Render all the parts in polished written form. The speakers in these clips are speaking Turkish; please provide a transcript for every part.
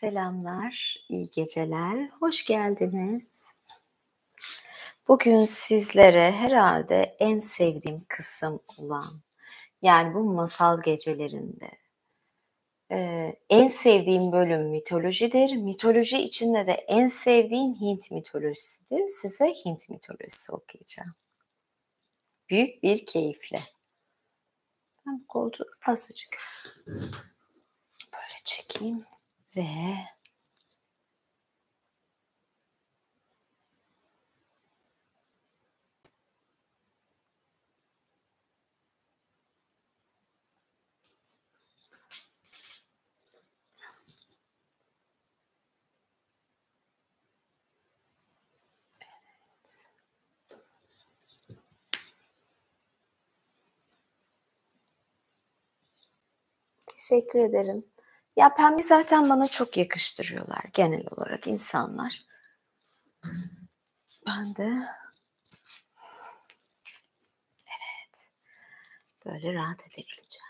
Selamlar, iyi geceler, hoş geldiniz. Bugün sizlere herhalde en sevdiğim kısım olan, yani bu masal gecelerinde, en sevdiğim bölüm mitolojidir. Mitoloji içinde de en sevdiğim Hint mitolojisidir. Size Hint mitolojisi okuyacağım. Büyük bir keyifle. Ben bu koltuğu azıcık böyle çekeyim ve teşekkür ederim. Ya pembe zaten bana çok yakıştırıyorlar genel olarak insanlar. Ben de böyle rahat edebileceğim.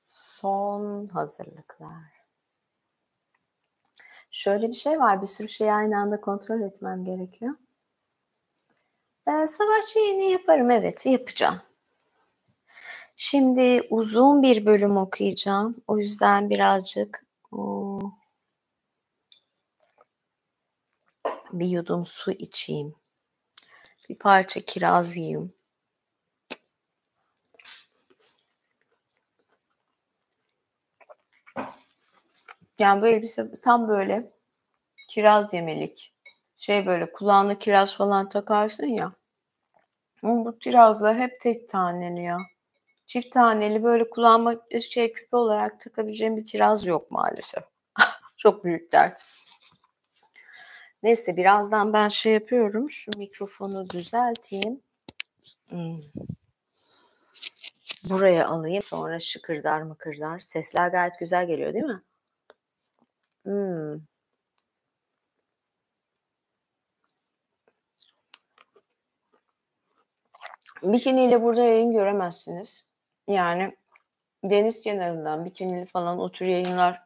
Son hazırlıklar. Şöyle bir şey var, bir sürü şeyi aynı anda kontrol etmem gerekiyor. Savaşçı iğne yaparım, evet yapacağım. Şimdi uzun bir bölüm okuyacağım. O yüzden birazcık bir yudum su içeyim. Bir parça kiraz yiyeyim. Yani bu elbise tam böyle kiraz yemelik. Şey böyle kulağına kiraz falan takarsın ya. Ama bu kirazlar hep tek taneli ya. Çift taneli böyle kulağıma küpe olarak takabileceğim bir kiraz yok maalesef. Çok büyük dert. Neyse birazdan ben şey yapıyorum. Şu mikrofonu düzelteyim. Buraya alayım. Sonra şıkırdar mıkırdar. Sesler gayet güzel geliyor değil mi? Bikiniyle burada yayın göremezsiniz. Yani deniz kenarından bikinili falan o tür yayınlar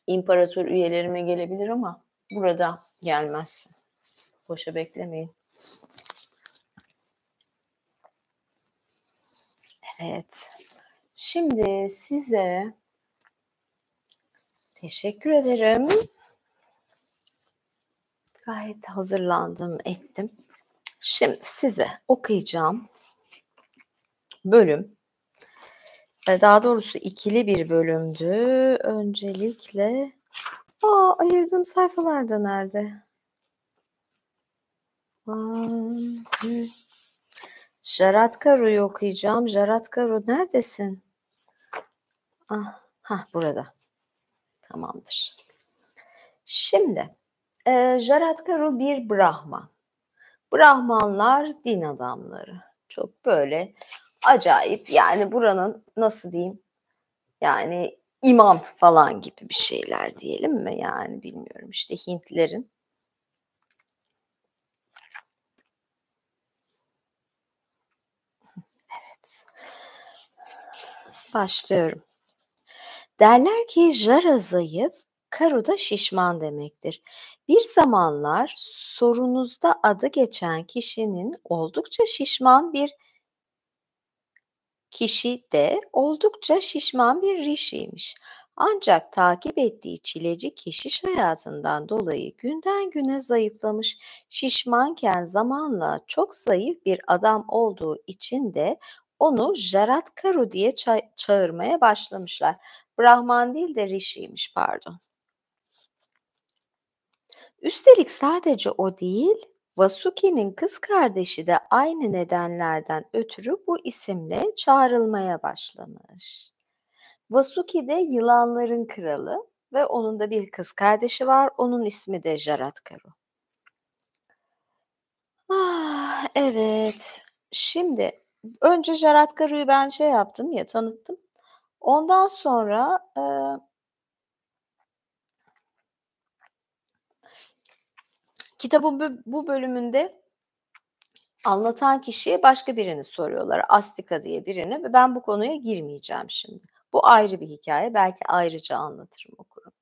imparator üyelerime gelebilir ama burada gelmez. Boşa beklemeyin. Evet. Şimdi size teşekkür ederim. Gayet hazırlandım, ettim. Şimdi size okuyacağım bölüm, daha doğrusu ikili bir bölümdü. Öncelikle, ayırdığım sayfalar da nerede? Jaratkaru'yu okuyacağım. Jaratkaru neredesin? Burada. Tamamdır. Şimdi, Jaratkaru bir Brahman. Brahmanlar din adamları. Çok böyle acayip, yani buranın nasıl diyeyim, yani imam falan gibi bir şeyler diyelim mi? Yani bilmiyorum işte Hintlerin. Evet. Başlıyorum. Derler ki Jara zayıf, Karu da şişman demektir. Bir zamanlar sorunuzda adı geçen kişinin oldukça şişman bir kişi de oldukça şişman bir rişiymiş. Ancak takip ettiği çileci keşiş hayatından dolayı günden güne zayıflamış, şişmanken zamanla çok zayıf bir adam olduğu için de onu Jaratkaru diye çağırmaya başlamışlar. Brahman değil de rişiymiş, pardon. Üstelik sadece o değil, Vasuki'nin kız kardeşi de aynı nedenlerden ötürü bu isimle çağrılmaya başlamış. Vasuki de yılanların kralı ve onun da bir kız kardeşi var. Onun ismi de Jaratkaru. Evet. Şimdi önce Jaratkaru'yu ben şey yaptım ya, tanıttım. Ondan sonra kitabın bu bölümünde Anlatan kişiye başka birini soruyorlar, Astika diye birini ve ben bu konuya girmeyeceğim şimdi. Bu ayrı bir hikaye, belki ayrıca anlatırım, okurum.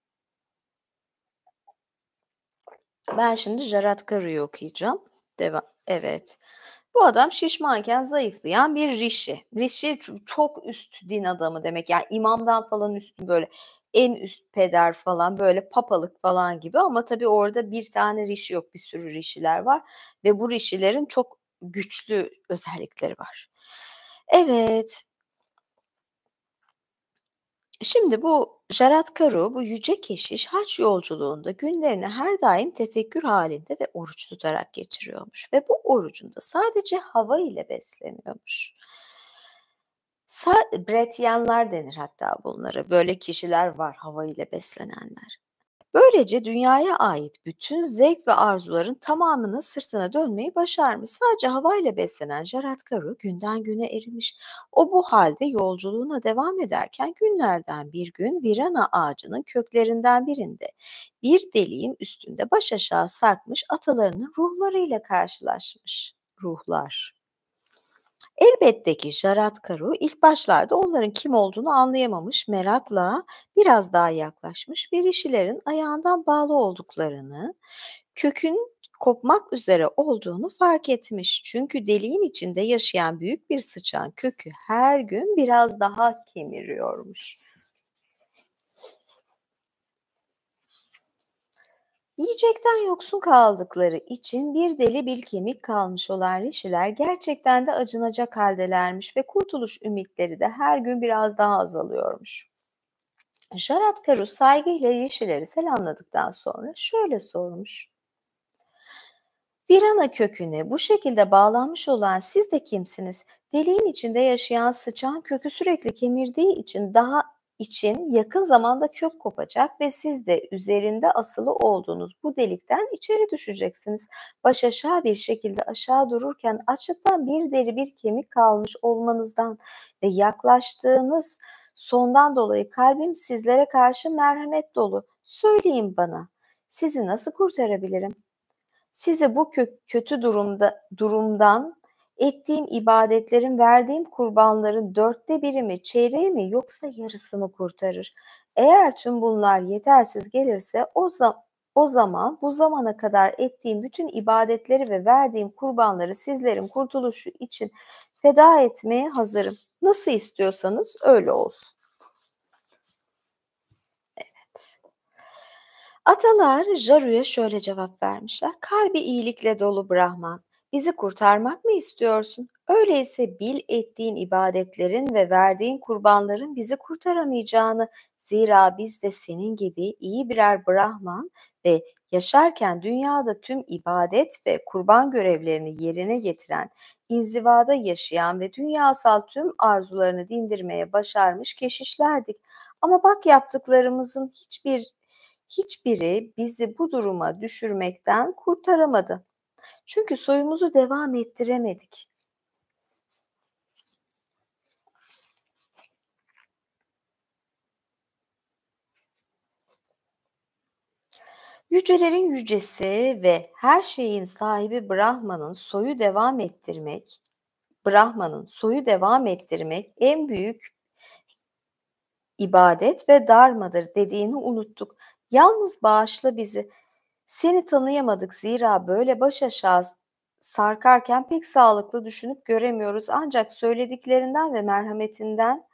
Ben şimdi Jarat Karu'yu okuyacağım. Evet. Bu adam şişmanken zayıflayan bir rishi. Rishi çok üst din adamı demek. Yani imamdan falan üstün, böyle en üst peder falan, böyle papalık falan gibi, ama tabii orada bir tane rishi yok, bir sürü rishiler var ve bu rishilerin çok güçlü özellikleri var. Evet, şimdi bu Jarat Karu, bu yüce keşiş haç yolculuğunda günlerini her daim tefekkür halinde ve oruç tutarak geçiriyormuş ve bu orucunda sadece hava ile besleniyormuş. Bretyenler denir hatta bunlara. Böyle kişiler var, hava ile beslenenler. Böylece dünyaya ait bütün zevk ve arzuların tamamını sırtına dönmeyi başarmış. Sadece havayla beslenen Jaradkaru günden güne erimiş. O bu halde yolculuğuna devam ederken günlerden bir gün Virana ağacının köklerinden birinde bir deliğin üstünde baş aşağı sarkmış atalarının ruhlarıyla karşılaşmış. Ruhlar. Elbette ki Jaradkaru ilk başlarda onların kim olduğunu anlayamamış, merakla biraz daha yaklaşmış ve Rishi'lerin ayağından bağlı olduklarını, kökün kopmak üzere olduğunu fark etmiş. Çünkü deliğin içinde yaşayan büyük bir sıçan kökü her gün biraz daha kemiriyormuş. Yiyecekten yoksun kaldıkları için bir deli bir kemik kalmış olan Rishi'ler gerçekten de acınacak haldelermiş ve kurtuluş ümitleri de her gün biraz daha azalıyormuş. Jarat saygıyla Rishi'leri selamladıktan sonra şöyle sormuş: Virana köküne bu şekilde bağlanmış olan siz de kimsiniz? Deliğin içinde yaşayan sıçan kökü sürekli kemirdiği için yakın zamanda kök kopacak ve siz de üzerinde asılı olduğunuz bu delikten içeri düşeceksiniz. Baş aşağı bir şekilde aşağı dururken açlıktan bir deri bir kemik kalmış olmanızdan ve yaklaştığınız sondan dolayı kalbim sizlere karşı merhamet dolu. Söyleyin bana, sizi nasıl kurtarabilirim? Sizi bu kötü durumdan ettiğim ibadetlerin, verdiğim kurbanların 1/4'ü mi, çeyreği mi, yoksa yarısı mı kurtarır? Eğer tüm bunlar yetersiz gelirse o zaman bu zamana kadar ettiğim bütün ibadetleri ve verdiğim kurbanları sizlerin kurtuluşu için feda etmeye hazırım. Nasıl istiyorsanız öyle olsun. Atalar Jaru'ya şöyle cevap vermişler: Kalbi iyilikle dolu Brahman, bizi kurtarmak mı istiyorsun? Öyleyse bil, ettiğin ibadetlerin ve verdiğin kurbanların bizi kurtaramayacağını. Zira biz de senin gibi iyi birer Brahman ve yaşarken dünyada tüm ibadet ve kurban görevlerini yerine getiren, inzivada yaşayan ve dünyasal tüm arzularını dindirmeye başarmış keşişlerdik. Ama bak, yaptıklarımızın hiçbiri bizi bu duruma düşürmekten kurtaramadı. Çünkü soyumuzu devam ettiremedik. Yücelerin yücesi ve her şeyin sahibi Brahman'ın soyu devam ettirmek en büyük ibadet ve darmadır dediğini unuttuk. Yalnız bağışla bizi. Seni tanıyamadık, zira böyle baş aşağı sarkarken pek sağlıklı düşünüp göremiyoruz. Ancak söylediklerinden ve merhametinden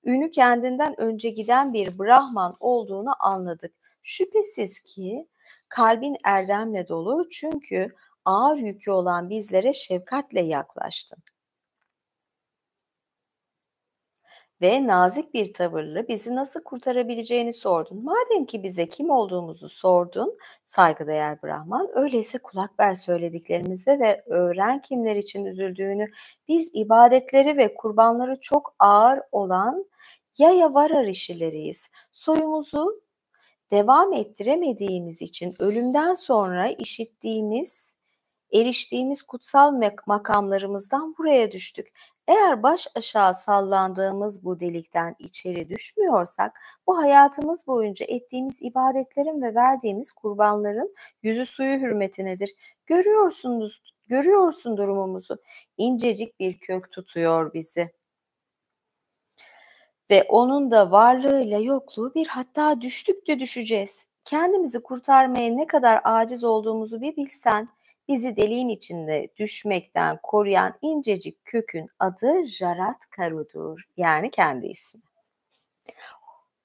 ünü kendinden önce giden bir Brahman olduğunu anladık. Şüphesiz ki kalbin erdemle dolu, çünkü ağır yükü olan bizlere şefkatle yaklaştın ve nazik bir tavırla bizi nasıl kurtarabileceğini sordun. Madem ki bize kim olduğumuzu sordun, saygıdeğer Brahman, öyleyse kulak ver söylediklerimize ve öğren kimler için üzüldüğünü. Biz ibadetleri ve kurbanları çok ağır olan Yayavara rişileriyiz. Soyumuzu devam ettiremediğimiz için ölümden sonra eriştiğimiz kutsal makamlarımızdan buraya düştük. Eğer baş aşağı sallandığımız bu delikten içeri düşmüyorsak, bu hayatımız boyunca ettiğimiz ibadetlerin ve verdiğimiz kurbanların yüzü suyu hürmetinedir. Görüyorsun durumumuzu. İncecik bir kök tutuyor bizi ve onun da varlığıyla yokluğu bir, hatta düştük de düşeceğiz. Kendimizi kurtarmaya ne kadar aciz olduğumuzu bir bilsen, bizi deliğin içinde düşmekten koruyan incecik kökün adı Jarat Karu'dur. Yani kendi ismi.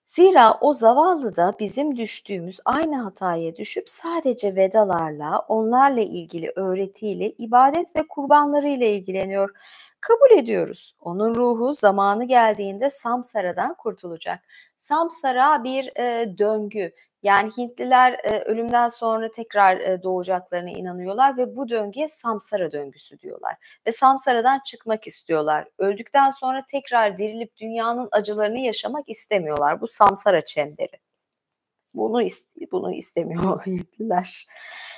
Zira o zavallı da bizim düştüğümüz aynı hataya düşüp sadece vedalarla, onlarla ilgili öğretiyle, ibadet ve kurbanlarıyla ilgileniyor. Kabul ediyoruz. Onun ruhu zamanı geldiğinde Samsara'dan kurtulacak. Samsara bir döngü. Yani Hintliler ölümden sonra tekrar doğacaklarına inanıyorlar ve bu döngüye Samsara döngüsü diyorlar. Ve Samsara'dan çıkmak istiyorlar. Öldükten sonra tekrar dirilip dünyanın acılarını yaşamak istemiyorlar. Bu Samsara çemberi. Bunu istemiyor Hintliler.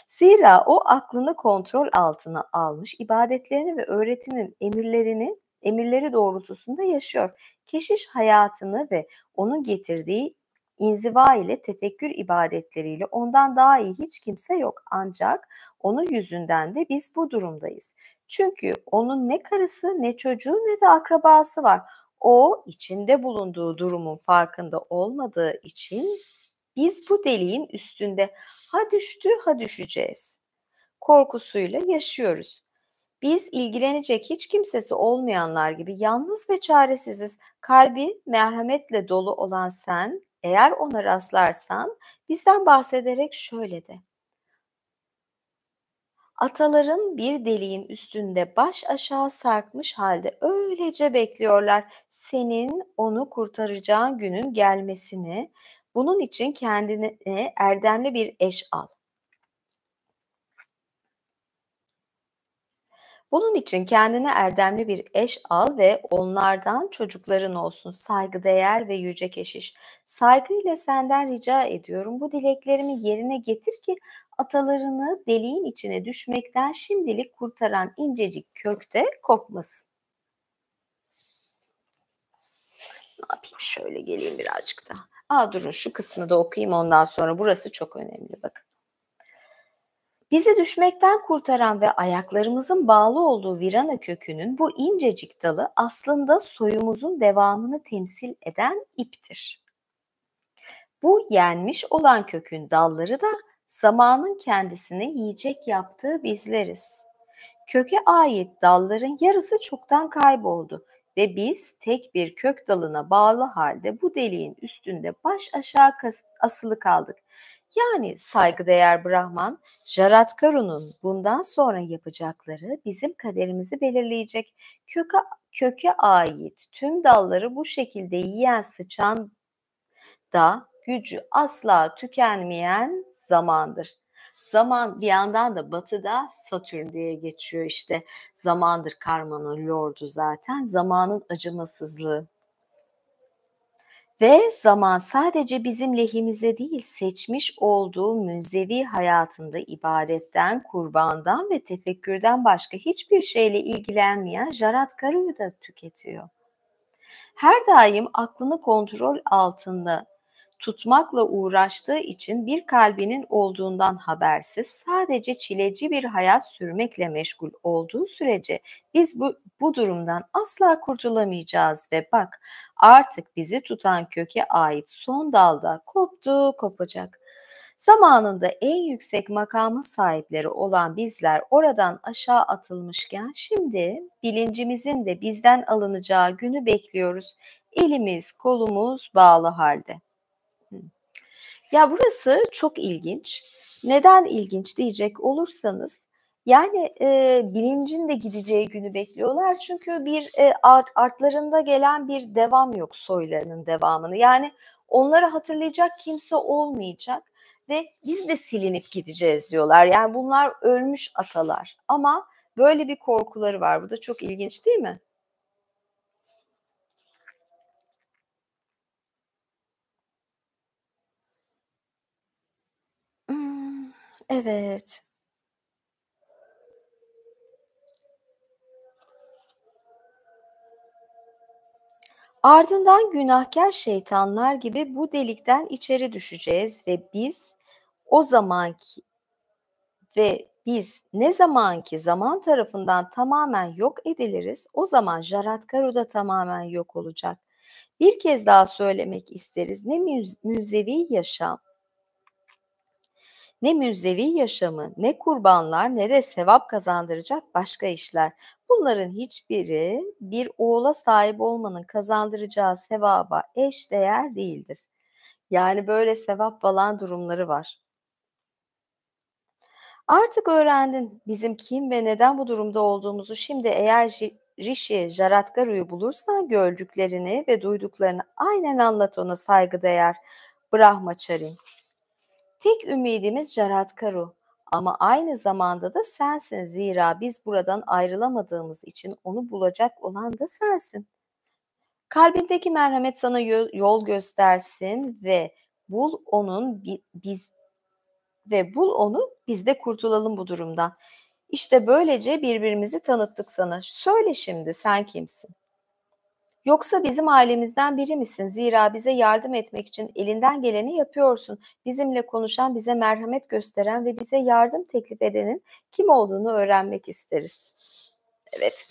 Zira o aklını kontrol altına almış, ibadetlerini ve öğretinin emirleri doğrultusunda yaşıyor. Keşiş hayatını ve onun getirdiği inziva ile, tefekkür ibadetleriyle ondan daha iyi hiç kimse yok. Ancak onun yüzünden de biz bu durumdayız. Çünkü onun ne karısı, ne çocuğu, ne de akrabası var. O, içinde bulunduğu durumun farkında olmadığı için biz bu deliğin üstünde ha düştü ha düşeceğiz korkusuyla yaşıyoruz. Biz ilgilenecek hiç kimsesi olmayanlar gibi yalnız ve çaresiziz. Kalbi merhametle dolu olan sen, eğer ona rastlarsan bizden bahsederek şöyle de: ataların bir deliğin üstünde baş aşağı sarkmış halde öylece bekliyorlar senin onu kurtaracağın günün gelmesini. Bunun için kendine erdemli bir eş al. Bunun için kendine erdemli bir eş al ve onlardan çocukların olsun, saygıdeğer ve yüce keşiş. Saygıyla senden rica ediyorum, bu dileklerimi yerine getir ki atalarını deliğin içine düşmekten şimdilik kurtaran incecik kökte kopmasın. Ne yapayım, şöyle geleyim birazcık daha. Durun, şu kısmı da okuyayım, ondan sonra burası çok önemli, bakın. Bizi düşmekten kurtaran ve ayaklarımızın bağlı olduğu virana kökünün bu incecik dalı aslında soyumuzun devamını temsil eden iptir. Bu yenmiş olan kökün dalları da zamanın kendisine yiyecek yaptığı bizleriz. Köke ait dalların yarısı çoktan kayboldu ve biz tek bir kök dalına bağlı halde bu deliğin üstünde baş aşağı asılı kaldık. Yani saygıdeğer Brahman, Jaratkaru'nun bundan sonra yapacakları bizim kaderimizi belirleyecek. Köke ait tüm dalları bu şekilde yiyen sıçan da gücü asla tükenmeyen zamandır. Zaman bir yandan da batıda Satürn diye geçiyor işte. Zamandır karmanın lordu zaten. Zamanın acımasızlığı. Ve zaman sadece bizim lehimize değil, seçmiş olduğu münzevi hayatında ibadetten, kurbandan ve tefekkürden başka hiçbir şeyle ilgilenmeyen Jaratkaru'yu da tüketiyor. Her daim aklını kontrol altında tutmakla uğraştığı için bir kalbinin olduğundan habersiz, sadece çileci bir hayat sürmekle meşgul olduğu sürece biz bu durumdan asla kurtulamayacağız ve bak, artık bizi tutan köke ait son dalda koptu, kopacak. Zamanında en yüksek makamın sahipleri olan bizler oradan aşağı atılmışken şimdi bilincimizin de bizden alınacağı günü bekliyoruz. Elimiz kolumuz bağlı halde. Ya burası çok ilginç. Neden ilginç diyecek olursanız, yani bilincin de gideceği günü bekliyorlar. Çünkü bir artlarında gelen bir devam yok, soylarının devamını. Yani onları hatırlayacak kimse olmayacak ve biz de silinip gideceğiz diyorlar. Yani bunlar ölmüş atalar ama böyle bir korkuları var. Bu da çok ilginç değil mi? Evet. Ardından günahkar şeytanlar gibi bu delikten içeri düşeceğiz ve biz o zamanki ve Biz ne zaman ki zaman tarafından tamamen yok ediliriz, o zaman Jaratkaru da tamamen yok olacak. Bir kez daha söylemek isteriz. Ne müzevi yaşamı, ne kurbanlar, ne de sevap kazandıracak başka işler. Bunların hiçbiri bir oğula sahip olmanın kazandıracağı sevaba eş değer değildir. Yani böyle sevap falan durumları var. Artık öğrendin bizim kim ve neden bu durumda olduğumuzu. Şimdi eğer Rishi Jaratkaru'yu bulursan gördüklerini ve duyduklarını aynen anlat, ona saygıdeğer Brahmachari. Tek ümidimiz Jaratkaru ama aynı zamanda da sensin. Zira biz buradan ayrılamadığımız için onu bulacak olan da sensin. Kalbindeki merhamet sana yol göstersin ve bul onun biz ve bul onu, biz de kurtulalım bu durumdan. İşte böylece birbirimizi tanıttık sana. Söyle şimdi, sen kimsin? Yoksa bizim ailemizden biri misin? Zira bize yardım etmek için elinden geleni yapıyorsun. Bizimle konuşan, bize merhamet gösteren ve bize yardım teklif edenin kim olduğunu öğrenmek isteriz. Evet.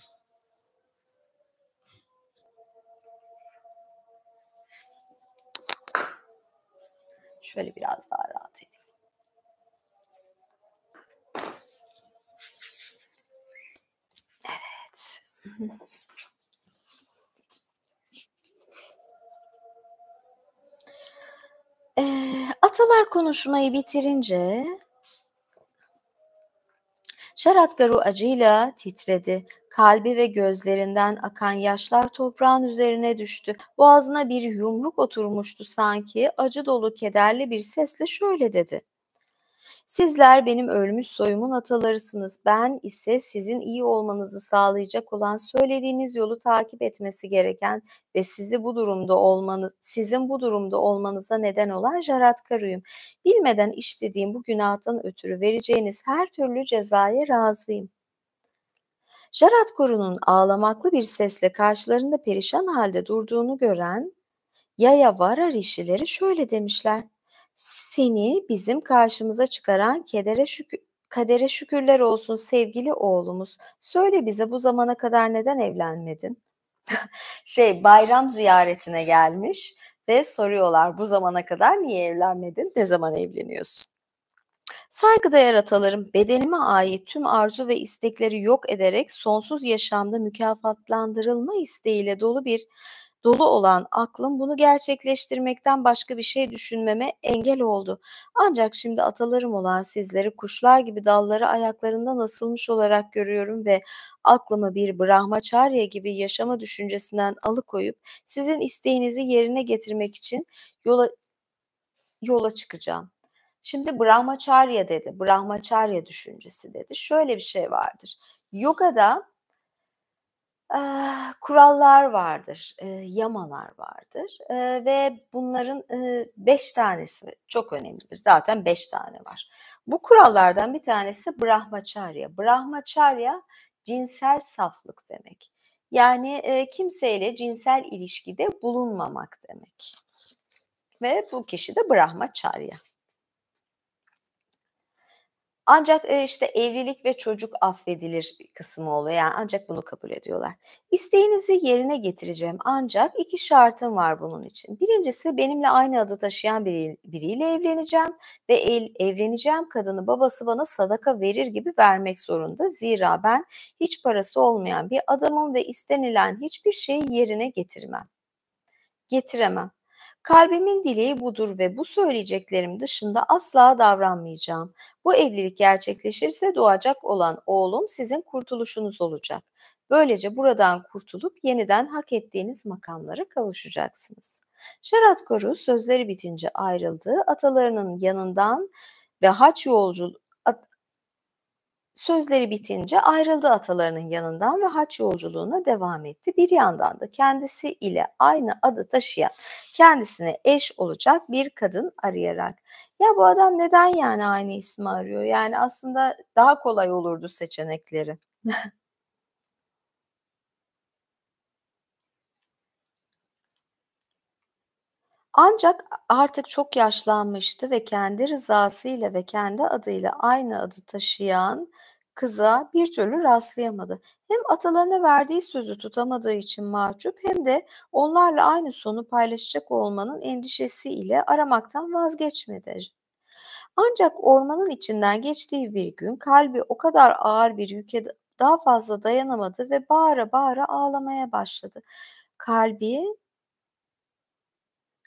Şöyle biraz daha rahat edeyim. Evet. Atalar konuşmayı bitirince Şaratgaru acıyla titredi. Kalbi ve gözlerinden akan yaşlar toprağın üzerine düştü. Boğazına bir yumruk oturmuştu sanki. Acı dolu kederli bir sesle şöyle dedi: Sizler benim ölmüş soyumun atalarısınız. Ben ise sizin iyi olmanızı sağlayacak olan, söylediğiniz yolu takip etmesi gereken ve sizin bu durumda olmanıza neden olan Jaratkaru'yum. Bilmeden işlediğim bu günahtan ötürü vereceğiniz her türlü cezaya razıyım. Jaratkaru'nun ağlamaklı bir sesle karşılarında perişan halde durduğunu gören Yayavara rişileri şöyle demişler: Seni bizim karşımıza çıkaran kadere şükürler olsun sevgili oğlumuz. Söyle bize, bu zamana kadar neden evlenmedin? Bayram ziyaretine gelmiş ve soruyorlar, bu zamana kadar niye evlenmedin? Ne zaman evleniyorsun? Saygıdeğer atalarım, bedenime ait tüm arzu ve istekleri yok ederek sonsuz yaşamda mükafatlandırılma isteğiyle dolu olan aklım bunu gerçekleştirmekten başka bir şey düşünmeme engel oldu. Ancak şimdi atalarım olan sizleri kuşlar gibi dalları ayaklarından asılmış olarak görüyorum ve aklımı bir Brahmacharya gibi yaşama düşüncesinden alıkoyup sizin isteğinizi yerine getirmek için yola yola çıkacağım. Şimdi Brahmacharya dedi, Brahmacharya düşüncesi dedi. Şöyle bir şey vardır. Yogada kurallar vardır, yamalar vardır ve bunların 5 tanesi çok önemlidir. Zaten 5 tane var. Bu kurallardan bir tanesi Brahmacharya. Brahmacharya cinsel saflık demek. Yani kimseyle cinsel ilişkide bulunmamak demek. Ve bu kişi de Brahmacharya. Ancak işte evlilik ve çocuk affedilir kısmı oluyor. Yani ancak bunu kabul ediyorlar. İsteğinizi yerine getireceğim ancak 2 şartım var bunun için. Birincisi, benimle aynı adı taşıyan biriyle evleneceğim ve evleneceğim kadını babası bana sadaka verir gibi vermek zorunda. Zira ben hiç parası olmayan bir adamım ve istenilen hiçbir şeyi yerine getiremem. Kalbimin dileği budur ve bu söyleyeceklerim dışında asla davranmayacağım. Bu evlilik gerçekleşirse doğacak olan oğlum sizin kurtuluşunuz olacak. Böylece buradan kurtulup yeniden hak ettiğiniz makamlara kavuşacaksınız. Şaratkoru sözleri bitince ayrıldı. Atalarının yanından ve haç yolcu Sözleri bitince ayrıldı atalarının yanından ve haç yolculuğuna devam etti. Bir yandan da kendisi ile aynı adı taşıyan, kendisine eş olacak bir kadın arayarak. Ya bu adam neden yani aynı ismi arıyor? Yani aslında daha kolay olurdu seçenekleri. Ancak artık çok yaşlanmıştı ve kendi rızasıyla ve kendi adıyla aynı adı taşıyan kıza bir türlü rastlayamadı. Hem atalarına verdiği sözü tutamadığı için mahcup hem de onlarla aynı sonu paylaşacak olmanın endişesiyle aramaktan vazgeçmedi. Ancak ormanın içinden geçtiği bir gün kalbi o kadar ağır bir yüke daha fazla dayanamadı ve bağıra bağıra ağlamaya başladı. Kalbi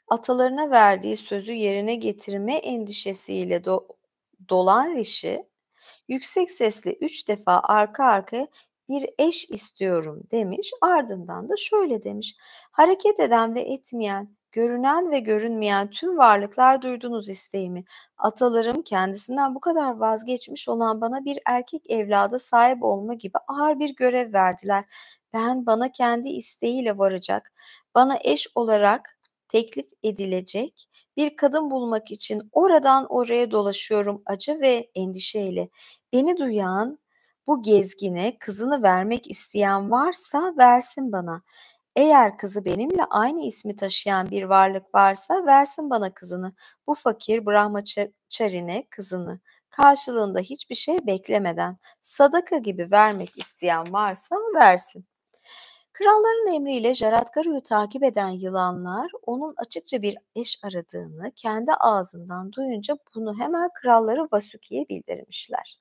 atalarına verdiği sözü yerine getirme endişesiyle dolan Rishi, yüksek sesle 3 defa arka arkaya "Bir eş istiyorum." demiş. Ardından da şöyle demiş: "Hareket eden ve etmeyen, görünen ve görünmeyen tüm varlıklar duydunuz isteğimi. Atalarım kendisinden bu kadar vazgeçmiş olan bana bir erkek evlada sahip olma gibi ağır bir görev verdiler. Ben bana kendi isteğiyle varacak, bana eş olarak teklif edilecek bir kadın bulmak için oradan oraya dolaşıyorum acı ve endişeyle. Beni duyan, bu gezgine kızını vermek isteyen varsa versin bana. Eğer kızı benimle aynı ismi taşıyan bir varlık varsa versin bana kızını. Bu fakir Brahmaçarine kızını. Karşılığında hiçbir şey beklemeden sadaka gibi vermek isteyen varsa versin." Kralların emriyle Jaradkaru'yu takip eden yılanlar onun açıkça bir eş aradığını kendi ağzından duyunca bunu hemen kralları Vasuki'ye bildirmişler.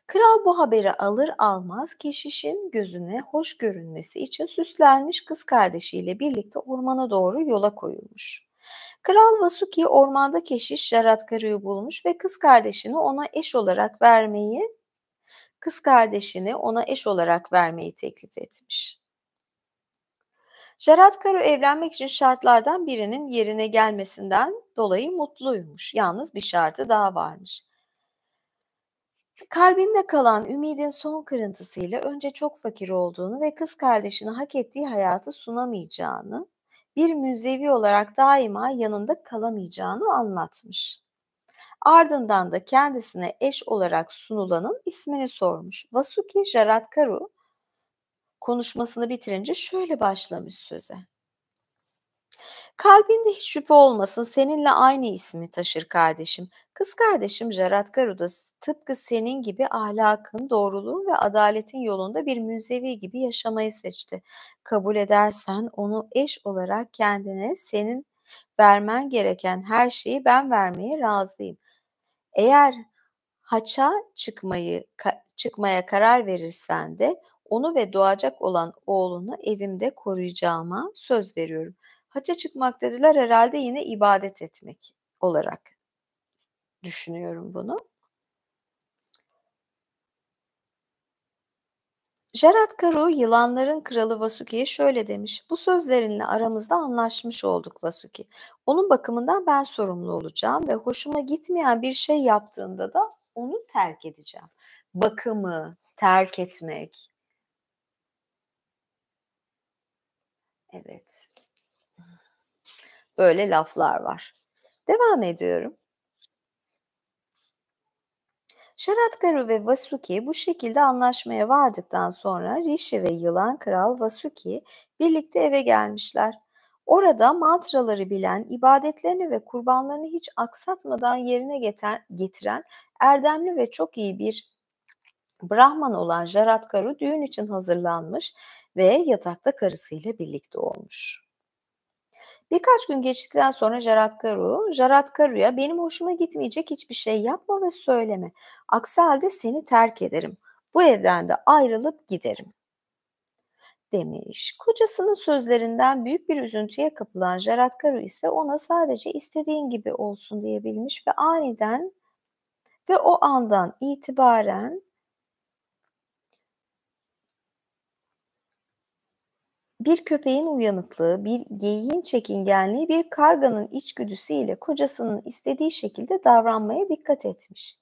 Kral bu haberi alır almaz keşişin gözüne hoş görünmesi için süslenmiş kız kardeşiyle birlikte ormana doğru yola koyulmuş. Kral Vasuki ormanda keşiş Jaradkaru'yu bulmuş ve kız kardeşini ona eş olarak vermeyi teklif etmiş. Jaradkaru evlenmek için şartlardan birinin yerine gelmesinden dolayı mutluymuş. Yalnız bir şartı daha varmış. Kalbinde kalan ümidin son kırıntısıyla önce çok fakir olduğunu ve kız kardeşine hak ettiği hayatı sunamayacağını, bir müzevi olarak daima yanında kalamayacağını anlatmış. Ardından da kendisine eş olarak sunulanın ismini sormuş. Vasuki Jaradkaru konuşmasını bitirince şöyle başlamış söze: "Kalbinde hiç şüphe olmasın, seninle aynı ismi taşır kardeşim. Kız kardeşim Jaradkaru da tıpkı senin gibi ahlakın, doğruluğun ve adaletin yolunda bir müzevi gibi yaşamayı seçti. Kabul edersen onu eş olarak kendine, senin vermen gereken her şeyi ben vermeye razıyım. Eğer haça çıkmaya karar verirsen de onu ve doğacak olan oğlunu evimde koruyacağıma söz veriyorum." Haça çıkmak dediler, herhalde yine ibadet etmek olarak düşünüyorum bunu. Jaradkaru yılanların kralı Vasuki'ye şöyle demiş: "Bu sözlerinle aramızda anlaşmış olduk Vasuki. Onun bakımından ben sorumlu olacağım ve hoşuma gitmeyen bir şey yaptığında da onu terk edeceğim." Bakımı, terk etmek. Evet, böyle laflar var. Devam ediyorum. Şaratkaru ve Vasuki bu şekilde anlaşmaya vardıktan sonra Rishi ve Yılan Kral Vasuki birlikte eve gelmişler. Orada mantraları bilen, ibadetlerini ve kurbanlarını hiç aksatmadan yerine getiren erdemli ve çok iyi bir Brahman olan Jaratkaru düğün için hazırlanmış ve yatakta karısıyla birlikte olmuş. Birkaç gün geçtikten sonra Jaradkaru'ya "Benim hoşuma gitmeyecek hiçbir şey yapma ve söyleme. Aksi halde seni terk ederim. Bu evden de ayrılıp giderim." demiş. Kocasının sözlerinden büyük bir üzüntüye kapılan Jaradkaru ise ona sadece istediğin gibi olsun diyebilmiş ve o andan itibaren bir köpeğin uyanıklığı, bir geyiğin çekingenliği, bir karganın içgüdüsüyle kocasının istediği şekilde davranmaya dikkat etmiş.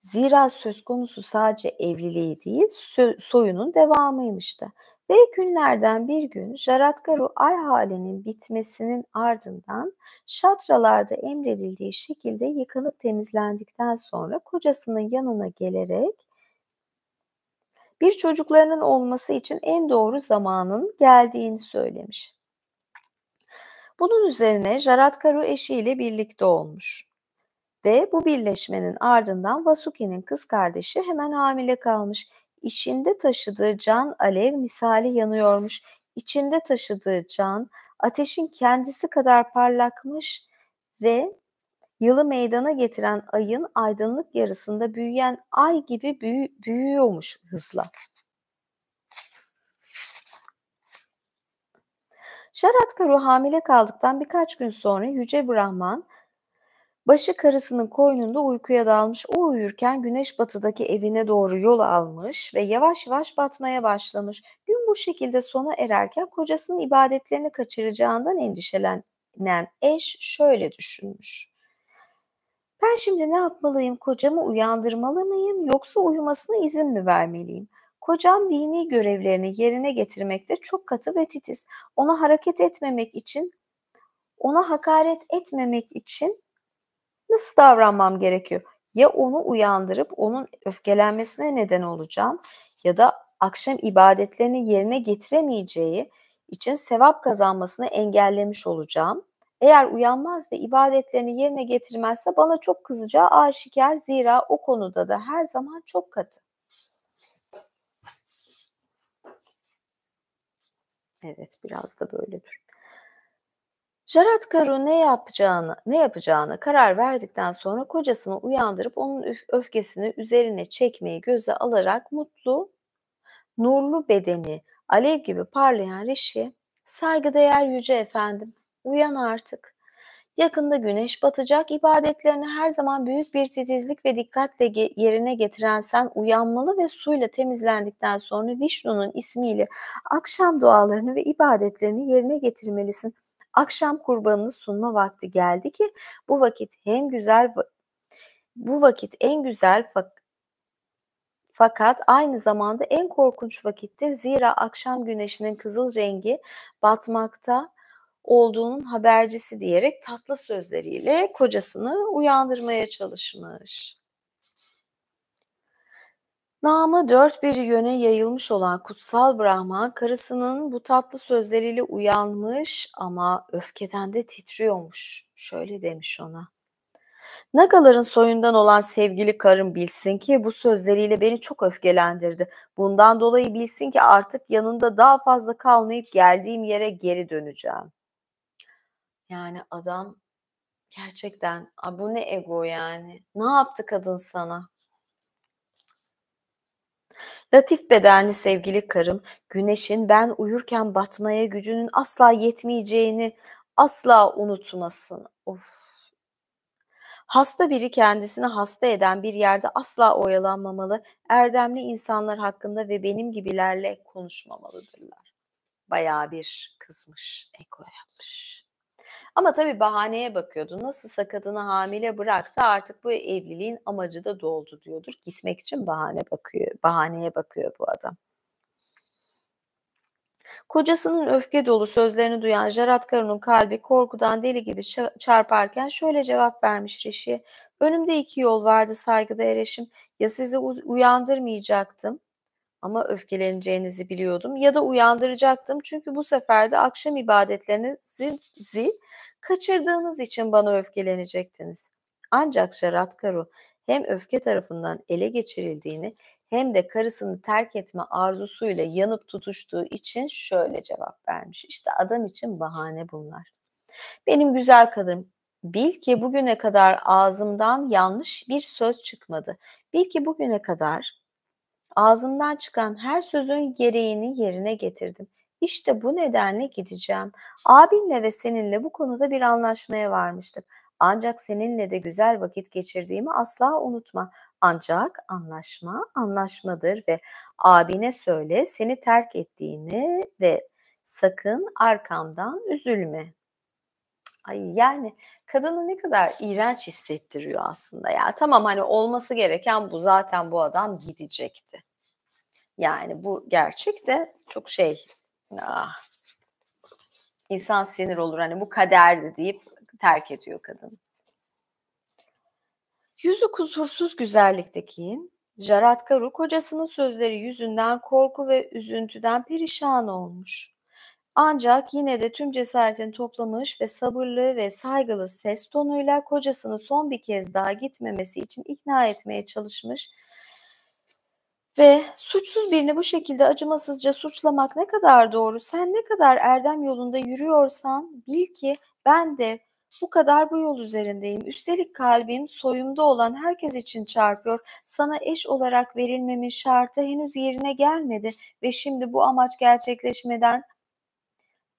Zira söz konusu sadece evliliği değil, soyunun devamıymış da. Ve günlerden bir gün Jaradkaru ay halinin bitmesinin ardından şatralarda emredildiği şekilde yıkanıp temizlendikten sonra kocasının yanına gelerek Bir çocuklarının olması için en doğru zamanın geldiğini söylemiş. Bunun üzerine Jaratkaru eşiyle birlikte olmuş ve bu birleşmenin ardından Vasuki'nin kız kardeşi hemen hamile kalmış. İçinde taşıdığı can alev misali yanıyormuş. İçinde taşıdığı can ateşin kendisi kadar parlakmış ve yılı meydana getiren ayın aydınlık yarısında büyüyen ay gibi büyüyormuş hızla. Jaratkaru hamile kaldıktan birkaç gün sonra Yüce Brahman başı karısının koynunda uykuya dalmış. O uyurken güneş batıdaki evine doğru yol almış ve yavaş yavaş batmaya başlamış. Gün bu şekilde sona ererken kocasının ibadetlerini kaçıracağından endişelenen eş şöyle düşünmüş. Ben şimdi ne yapmalıyım? Kocamı uyandırmalı mıyım yoksa uyumasına izin mi vermeliyim? Kocam dini görevlerini yerine getirmekte çok katı ve titiz. Ona hakaret etmemek için nasıl davranmam gerekiyor? Ya onu uyandırıp onun öfkelenmesine neden olacağım ya da akşam ibadetlerini yerine getiremeyeceği için sevap kazanmasını engellemiş olacağım. Eğer uyanmaz ve ibadetlerini yerine getirmezse bana çok kızacağı aşikar, zira o konuda da her zaman çok katı. Evet, biraz da böyledir. Jaratkaru ne yapacağını karar verdikten sonra kocasını uyandırıp onun öfkesini üzerine çekmeyi göze alarak nurlu bedeni alev gibi parlayan Rishi, "Saygıdeğer yüce efendim, uyan artık. Yakında güneş batacak, ibadetlerini her zaman büyük bir titizlik ve dikkatle yerine getiren sen uyanmalı ve suyla temizlendikten sonra Vishnu'nun ismiyle akşam dualarını ve ibadetlerini yerine getirmelisin. Akşam kurbanını sunma vakti geldi ki bu vakit hem güzel bu vakit en güzel fakat aynı zamanda en korkunç vakittir. Zira akşam güneşinin kızıl rengi batmakta olduğunun habercisi diyerek tatlı sözleriyle kocasını uyandırmaya çalışmış. Namı dört bir yöne yayılmış olan kutsal Brahman karısının bu tatlı sözleriyle uyanmış ama öfkeden de titriyormuş. Şöyle demiş ona. Nagaların soyundan olan sevgili karım bilsin ki bu sözleriyle beni çok öfkelendirdi. Bundan dolayı bilsin ki artık yanında daha fazla kalmayıp geldiğim yere geri döneceğim. Yani adam gerçekten bu ne ego yani. Ne yaptı kadın sana? Latif bedenli sevgili karım, güneşin ben uyurken batmaya gücünün asla yetmeyeceğini asla unutmasın. Of. Hasta biri kendisini hasta eden bir yerde asla oyalanmamalı, erdemli insanlar hakkında ve benim gibilerle konuşmamalıdırlar. Bayağı bir kızmış, ego yapmış. Ama tabii bahaneye bakıyordu. Nasılsa kadını hamile bıraktı artık bu evliliğin amacı da doldu diyordur. Gitmek için bahaneye bakıyor bu adam. Kocasının öfke dolu sözlerini duyan Jaratkaru'nun kalbi korkudan deli gibi çarparken şöyle cevap vermiş Rishi. Önümde iki yol vardı saygıdeğer eşim. Ya sizi uyandırmayacaktım ama öfkeleneceğinizi biliyordum ya da uyandıracaktım çünkü bu sefer de akşam ibadetlerinizi kaçırdığınız için bana öfkelenecektiniz. Ancak Jaratkaru hem öfke tarafından ele geçirildiğini hem de karısını terk etme arzusuyla yanıp tutuştuğu için şöyle cevap vermiş. İşte adam için bahane bunlar. Benim güzel kadınım, bil ki bugüne kadar ağzımdan yanlış bir söz çıkmadı. Bil ki bugüne kadar ağzımdan çıkan her sözün gereğini yerine getirdim. İşte bu nedenle gideceğim. Abinle ve seninle bu konuda bir anlaşmaya varmıştık. Ancak seninle de güzel vakit geçirdiğimi asla unutma. Ancak anlaşma anlaşmadır ve abine söyle seni terk ettiğimi ve sakın arkamdan üzülme. Ay yani kadını ne kadar iğrenç hissettiriyor aslında ya. Tamam hani olması gereken bu zaten bu adam gidecekti. Yani bu gerçek de çok ah, insan sinir olur hani bu kaderdi deyip terk ediyor kadın. Yüzü kusursuz güzellikteki Jaratkaru kocasının sözleri yüzünden korku ve üzüntüden perişan olmuş. Ancak yine de tüm cesaretini toplamış ve sabırlı ve saygılı ses tonuyla kocasını son bir kez daha gitmemesi için ikna etmeye çalışmış ve suçsuz birini bu şekilde acımasızca suçlamak ne kadar doğru? Sen ne kadar erdem yolunda yürüyorsan bil ki ben de bu kadar bu yol üzerindeyim. Üstelik kalbim soyumda olan herkes için çarpıyor. Sana eş olarak verilmemin şartı henüz yerine gelmedi ve şimdi bu amaç gerçekleşmeden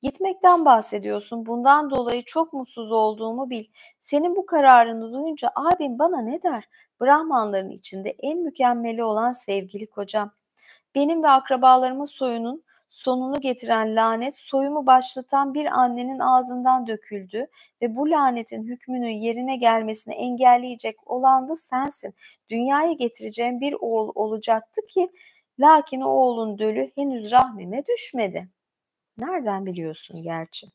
gitmekten bahsediyorsun. Bundan dolayı çok mutsuz olduğumu bil. Senin bu kararını duyunca abim bana ne der? Brahmanların içinde en mükemmeli olan sevgili kocam. Benim ve akrabalarımın soyunun sonunu getiren lanet, soyumu başlatan bir annenin ağzından döküldü ve bu lanetin hükmünün yerine gelmesini engelleyecek olan da sensin. Dünyaya getireceğim bir oğul olacaktı ki, lakin o oğlun dölü henüz rahmime düşmedi. Nereden biliyorsun gerçi?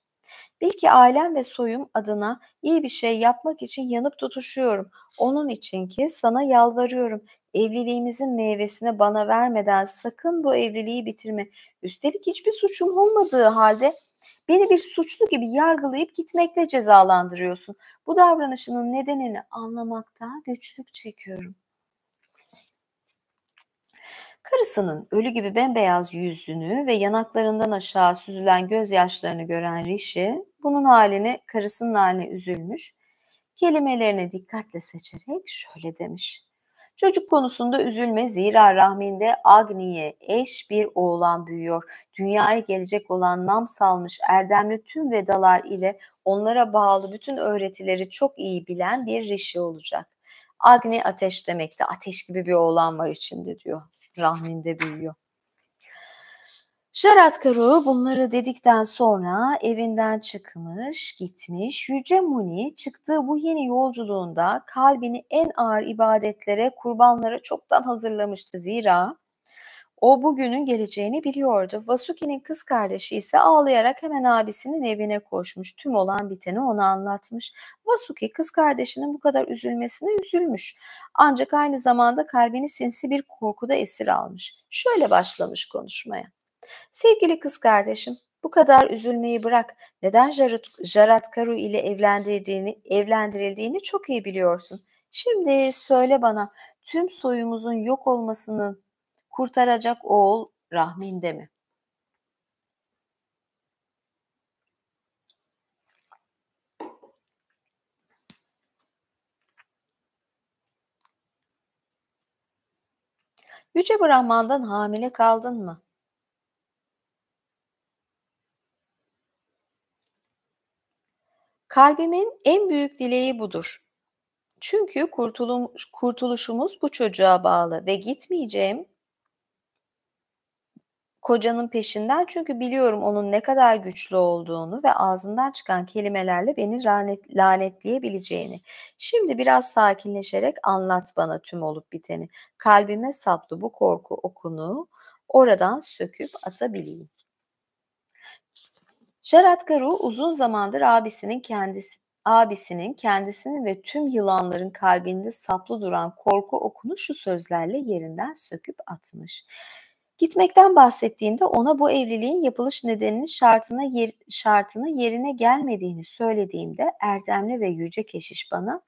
Bil ki ailem ve soyum adına iyi bir şey yapmak için yanıp tutuşuyorum. Onun için ki sana yalvarıyorum. Evliliğimizin meyvesini bana vermeden sakın bu evliliği bitirme. Üstelik hiçbir suçum olmadığı halde beni bir suçlu gibi yargılayıp gitmekle cezalandırıyorsun. Bu davranışının nedenini anlamakta güçlük çekiyorum. Karısının ölü gibi bembeyaz yüzünü ve yanaklarından aşağı süzülen gözyaşlarını gören Rishi, bunun karısının haline üzülmüş, kelimelerini dikkatle seçerek şöyle demiş. Çocuk konusunda üzülme, zira rahminde Agni'ye eş bir oğlan büyüyor. Dünyaya gelecek olan nam salmış erdemli tüm Vedalar ile onlara bağlı bütün öğretileri çok iyi bilen bir Rishi olacak. Agni ateş demekti. Ateş gibi bir oğlan var içinde diyor. Rahminde büyüyor. Şaratkaru bunları dedikten sonra evinden çıkmış, gitmiş. Yüce Muni çıktığı bu yeni yolculuğunda kalbini en ağır ibadetlere, kurbanlara çoktan hazırlamıştı. Zira o bugünün geleceğini biliyordu. Vasuki'nin kız kardeşi ise ağlayarak hemen abisinin evine koşmuş. Tüm olan biteni ona anlatmış. Vasuki kız kardeşinin bu kadar üzülmesine üzülmüş. Ancak aynı zamanda kalbini sinsi bir korkuda esir almış. Şöyle başlamış konuşmaya. Sevgili kız kardeşim, bu kadar üzülmeyi bırak. Neden Jaratkaru ile evlendirildiğini çok iyi biliyorsun. Şimdi söyle bana, tüm soyumuzun yok olmasını kurtaracak oğul rahminde mi? Yüce Brahman'dan hamile kaldın mı? Kalbimin en büyük dileği budur. Çünkü kurtuluşumuz bu çocuğa bağlı ve gitmeyeceğim kocanın peşinden, çünkü biliyorum onun ne kadar güçlü olduğunu ve ağzından çıkan kelimelerle beni lanetleyebileceğini. Şimdi biraz sakinleşerek anlat bana tüm olup biteni. Kalbime saplı bu korku okunu oradan söküp atabileyim. Jaratkaru uzun zamandır abisinin kendisinin ve tüm yılanların kalbinde saplı duran korku okunu şu sözlerle yerinden söküp atmış. Gitmekten bahsettiğinde ona bu evliliğin yapılış nedeninin şartını yerine gelmediğini söylediğimde erdemli ve yüce keşiş bana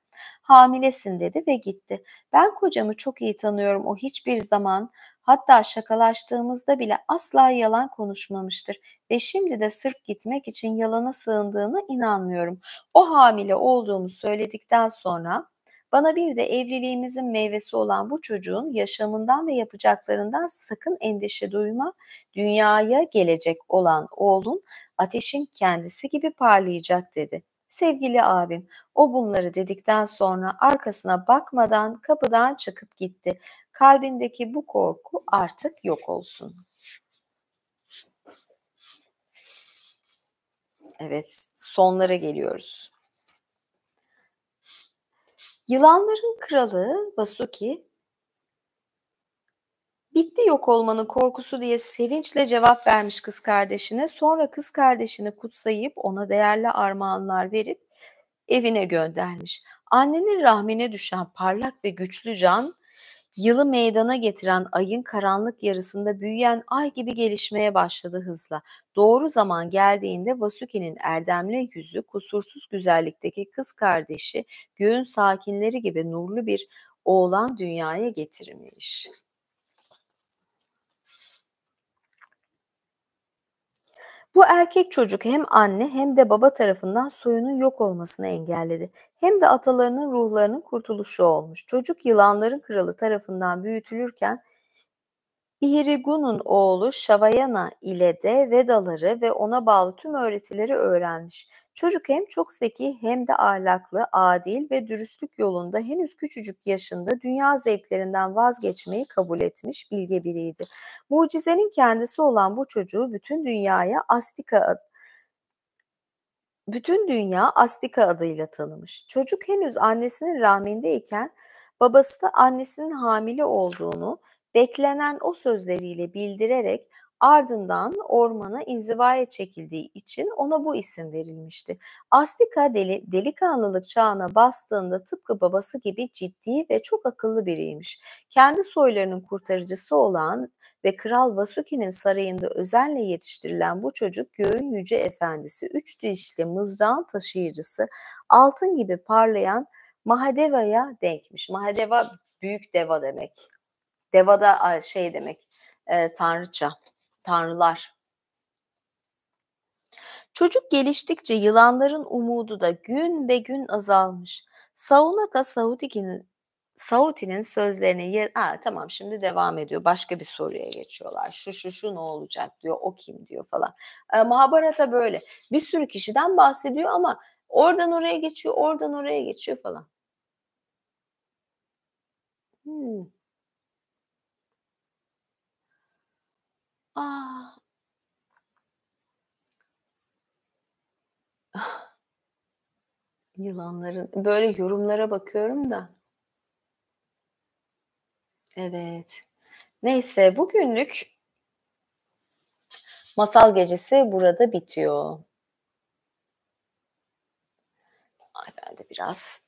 hamilesin dedi ve gitti. Ben kocamı çok iyi tanıyorum. O hiçbir zaman, hatta şakalaştığımızda bile asla yalan konuşmamıştır ve şimdi de sırf gitmek için yalana sığındığına inanmıyorum. O hamile olduğumu söyledikten sonra bana bir de evliliğimizin meyvesi olan bu çocuğun yaşamından ve yapacaklarından sakın endişe duyma. Dünyaya gelecek olan oğlun ateşin kendisi gibi parlayacak dedi. Sevgili abim, o bunları dedikten sonra arkasına bakmadan kapıdan çıkıp gitti. Kalbindeki bu korku artık yok olsun. Evet, sonlara geliyoruz. Yılanların kralı Vasuki, bitti yok olmanın korkusu diye sevinçle cevap vermiş kız kardeşine. Sonra kız kardeşini kutsayıp ona değerli armağanlar verip evine göndermiş. Annenin rahmine düşen parlak ve güçlü can Yılı meydana getiren ayın karanlık yarısında büyüyen ay gibi gelişmeye başladı hızla. Doğru zaman geldiğinde Vasuki'nin erdemli yüzü kusursuz güzellikteki kız kardeşi göğün sakinleri gibi nurlu bir oğlan dünyaya getirmiş. Bu erkek çocuk hem anne hem de baba tarafından soyunun yok olmasını engelledi. Hem de atalarının ruhlarının kurtuluşu olmuş. Çocuk yılanların kralı tarafından büyütülürken Ihirigu'nun oğlu Şavayana ile de Vedaları ve ona bağlı tüm öğretileri öğrenmiş. Çocuk hem çok zeki hem de ahlaklı, adil ve dürüstlük yolunda henüz küçücük yaşında dünya zevklerinden vazgeçmeyi kabul etmiş bilge biriydi. Mucizenin kendisi olan bu çocuğu bütün dünya Astika adıyla tanımış. Çocuk henüz annesinin rahmindeyken babası da annesinin hamile olduğunu beklenen o sözleriyle bildirerek ardından ormana inzivaya çekildiği için ona bu isim verilmişti. Astika delikanlılık çağına bastığında tıpkı babası gibi ciddi ve çok akıllı biriymiş. Kendi soylarının kurtarıcısı olan ve Kral Vasuki'nin sarayında özenle yetiştirilen bu çocuk göğün yüce efendisi, üç dişli mızrağın taşıyıcısı, altın gibi parlayan Mahadeva'ya denkmiş. Mahadeva büyük deva demek. Deva da şey demek, tanrıça, tanrılar. Çocuk geliştikçe yılanların umudu da gün be gün azalmış. Saunaka Sauti'nin sözlerine tamam şimdi devam ediyor. Başka bir soruya geçiyorlar. Şu ne olacak diyor. O kim diyor falan. Mahabharata böyle. Bir sürü kişiden bahsediyor ama oradan oraya geçiyor, oradan oraya geçiyor falan. Hmm. Ah, yılanların böyle yorumlara bakıyorum da. Evet. Neyse bugünlük masal gecesi burada bitiyor. Ay ben de biraz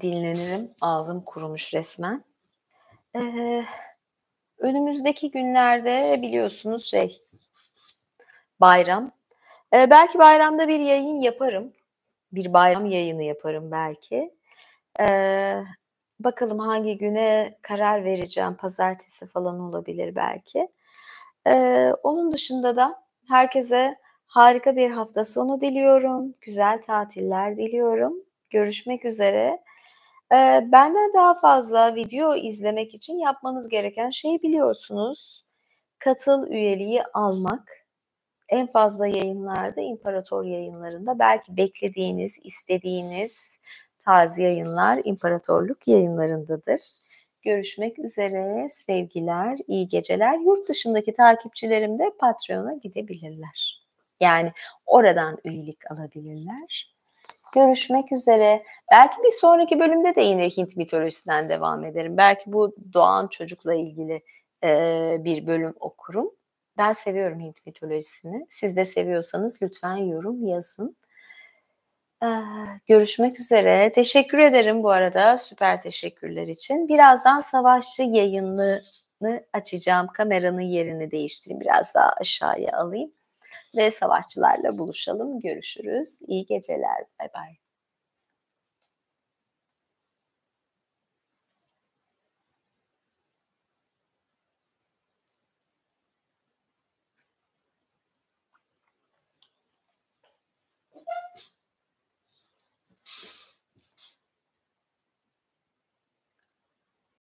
dinlenirim. Ağzım kurumuş resmen. Eee, önümüzdeki günlerde biliyorsunuz bayram. Belki bayramda bir yayın yaparım. Bir bayram yayını yaparım belki. Eee, bakalım hangi güne karar vereceğim. Pazartesi falan olabilir belki. Onun dışında da herkese harika bir hafta sonu diliyorum. Güzel tatiller diliyorum. Görüşmek üzere. Benden daha fazla video izlemek için yapmanız gereken şeyi biliyorsunuz. Katıl üyeliği almak. En fazla yayınlarda İmparator Yayınları'nda belki beklediğiniz, istediğiniz tarz yayınlar İmparatorluk Yayınları'ndadır. Görüşmek üzere, sevgiler, iyi geceler. Yurt dışındaki takipçilerim de Patreon'a gidebilirler. Yani oradan üyelik alabilirler. Görüşmek üzere. Belki bir sonraki bölümde de yine Hint mitolojisinden devam ederim. Belki bu doğan çocukla ilgili bir bölüm okurum. Ben seviyorum Hint mitolojisini. Siz de seviyorsanız lütfen yorum yazın. Görüşmek üzere. Teşekkür ederim bu arada süper teşekkürler için. Birazdan savaşçı yayınını açacağım. Kameranın yerini değiştireyim. Biraz daha aşağıya alayım. Ve savaşçılarla buluşalım. Görüşürüz. İyi geceler. Bay bay.